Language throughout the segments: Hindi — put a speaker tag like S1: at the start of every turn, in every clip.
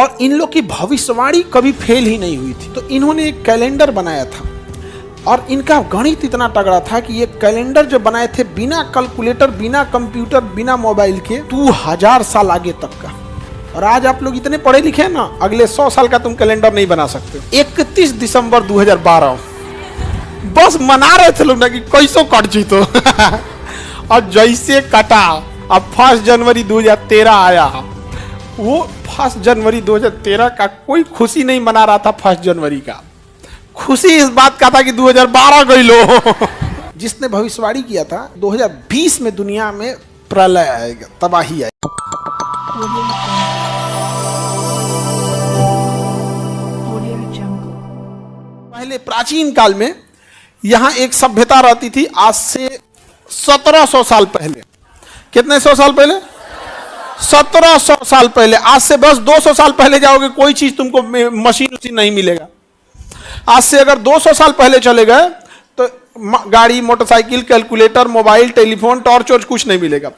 S1: और इन लोग की भविष्यवाणी कभी फेल ही नहीं हुई थी। तो इन्होंने एक कैलेंडर बनाया था और इनका गणित इतना तगड़ा था कि ये कैलेंडर जो बनाए थे बिना कैलकुलेटर, बिना कंप्यूटर, बिना मोबाइल के 2000 साल आगे तक का। और आज आप लोग इतने पढ़े लिखे हैं ना, अगले 100 साल का तुम कैलेंडर नहीं बना सकते। 31 दिसंबर 2012 बस मना रहे थे लोग ना कि कैसो कट जी तो और जैसे कटा, अब 1 जनवरी 2013 आया। वो 1 जनवरी 2013 का कोई खुशी नहीं मना रहा था। 1 जनवरी का खुशी इस बात का था कि 2012 गई लो जिसने भविष्यवाणी किया था 2020 में दुनिया में प्रलय आएगा, तबाही आएगी। पहले प्राचीन काल में यहां एक सभ्यता रहती थी, आज से 1700 साल पहले। कितने 100 साल पहले? 1700 साल पहले। आज से बस 200 साल पहले जाओगे, कोई चीज तुमको मशीन नहीं मिलेगा। आज से अगर 200 साल पहले चले गए तो गाड़ी, motorcycle, calculator, mobile, telephone, torch और कुछ नहीं मिलेगा।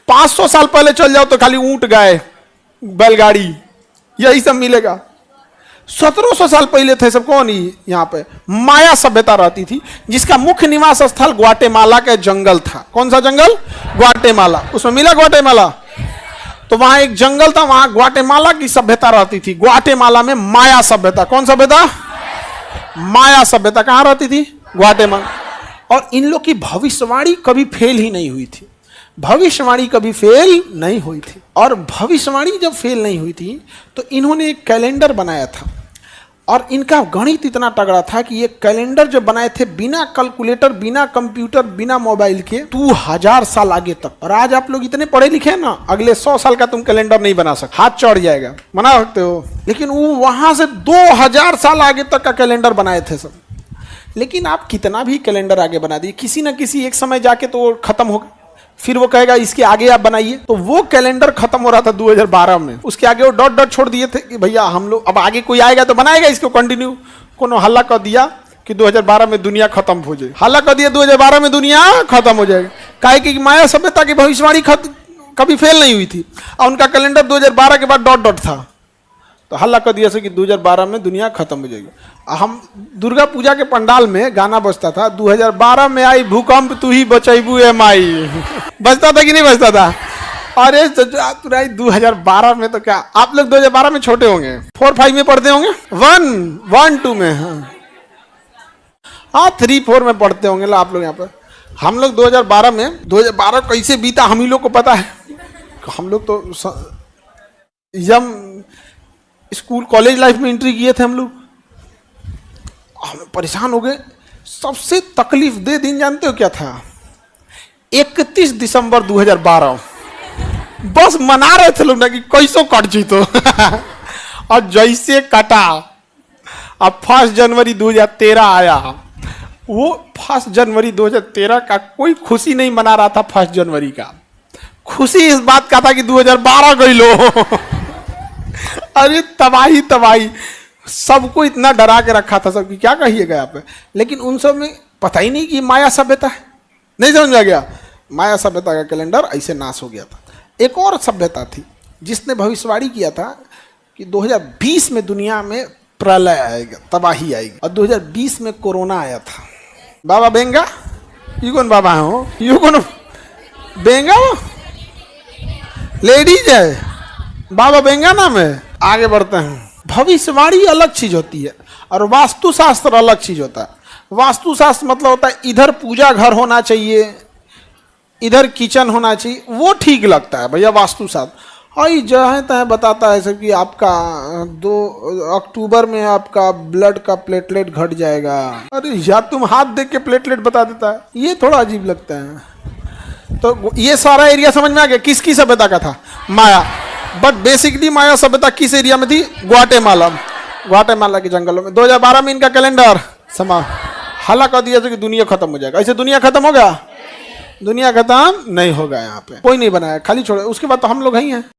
S1: 500 साल पहले चल जाओ तो खाली ऊंट, गाय, बैलगाड़ी, यही सब मिलेगा। 1700 साल पहले थे सब कौन? यहाँ पे माया सभ्यता रहती थी, जिसका मुख्य निवास स्थल ग्वाटेमाला का जंगल था। कौन सा जंगल? ग्वाटेमाला। उसमें मिला ग्वाटेमाला। तो वहां एक जंगल था, वहां ग्वाटेमाला की सभ्यता रहती थी। ग्वाटेमाला में माया सभ्यता। कौन सभ्यता? माया सभ्यता। कहां रहती थी? ग्वाटेमाला। और इन लोग की भविष्यवाणी कभी फेल ही नहीं हुई थी। भविष्यवाणी कभी फेल नहीं हुई थी। और भविष्यवाणी जब फेल नहीं हुई थी तो इन्होंने एक कैलेंडर बनाया था और इनका गणित इतना तगड़ा था कि ये कैलेंडर जो बनाए थे बिना कैलकुलेटर, बिना कंप्यूटर, बिना मोबाइल के 2000 साल आगे तक। और आज आप लोग इतने पढ़े लिखे हैं ना, अगले 100 साल का तुम कैलेंडर नहीं बना सकते, हाथ चढ़ जाएगा, बना सकते हो। लेकिन वो वहां से 2000 साल आगे तक का कैलेंडर बनाए थे सब। लेकिन आप कितना भी कैलेंडर आगे बना दिए, किसी ना किसी एक समय जाके तो खत्म होगा। फिर वो कहेगा इसके आगे आप बनाइए। तो वो कैलेंडर खत्म हो रहा था 2012 में, उसके आगे वो डॉट डॉट छोड़ दिए थे कि भैया हम लोग अब आगे कोई आएगा तो बनाएगा इसको कंटिन्यू। कोनो हल्ला कर दिया कि 2012 में दुनिया खत्म हो जाए, हल्ला कर दिया 2012 में दुनिया खत्म हो जाएगी। काहे कि माया सभ्यता की भविष्यवाणी कभी फेल नहीं हुई थी और उनका कैलेंडर 2012 के बाद डॉट डॉट था। तो हल्ला कर दिया कि 2012 में दुनिया खत्म हो जाएगी। हम दुर्गा पूजा के पंडाल में गाना बजता था, 2012 में आई भूकंप तू ही बचैबू ए माई। बजता था कि नहीं बजता था? अरे 2012 में तो क्या, आप लोग 2012 में छोटे होंगे, 4-5 में पढ़ते होंगे, 1-2 में, हाँ 3-4 में पढ़ते होंगे आप लोग यहाँ पर। हम लोग 2012 कैसे बीता हम ही लोग को पता है। हम लोग तो स्कूल कॉलेज लाइफ में एंट्री किए थे हम लोग, हम परेशान हो गए। सबसे तकलीफ दे दिन जानते हो क्या था? 31 दिसंबर 2012 बस मना रहे थे लोग ना कि कैसो कट जी तो और जैसे कटा, अब 1 जनवरी 2013 आया। वो 1 जनवरी 2013 का कोई खुशी नहीं मना रहा था। 1 जनवरी का खुशी इस बात का था कि 2012 गई लो अरे तबाही तबाही, सबको इतना डरा के रखा था सबकी, क्या कहिएगा यहाँ पे। लेकिन उन सब में पता ही नहीं कि माया सभ्यता है, नहीं समझ में आ गया। माया सभ्यता का कैलेंडर ऐसे नाश हो गया था। एक और सभ्यता थी जिसने भविष्यवाणी किया था कि 2020 में दुनिया में प्रलय आएगा, तबाही आएगी। और 2020 में कोरोना आया था। बाबा बेंगा, यू कौन बाबा हो? यू कौन बेंगा? लेडीज है, बाबा बेंगा नाम है। आगे बढ़ते हैं। भविष्यवाणी अलग चीज होती है और वास्तुशास्त्र अलग चीज होता है। वास्तुशास्त्र मतलब होता है इधर पूजा घर होना चाहिए, इधर किचन होना चाहिए, वो ठीक लगता है भैया वास्तुशास्त्र। और जहाँ तहाँ बताता है सब कि आपका 2 अक्टूबर में आपका ब्लड का प्लेटलेट घट जाएगा। अरे या तुम हाथ देख के प्लेटलेट बता देता है, ये थोड़ा अजीब लगता है। तो ये सारा एरिया समझ में आ गया किसकी सभ्यता का था? माया। बट बेसिकली माया सभ्यता किस एरिया में थी? ग्वाटेमाला। ग्वाटेमाला के जंगलों में 2012 में इनका कैलेंडर समा हल्ला कर दिया कि दुनिया खत्म हो जाएगा। ऐसे दुनिया खत्म होगा? दुनिया खत्म नहीं होगा। यहाँ पे कोई नहीं बनाया, खाली छोड़े। उसके बाद तो हम लोग ही हैं।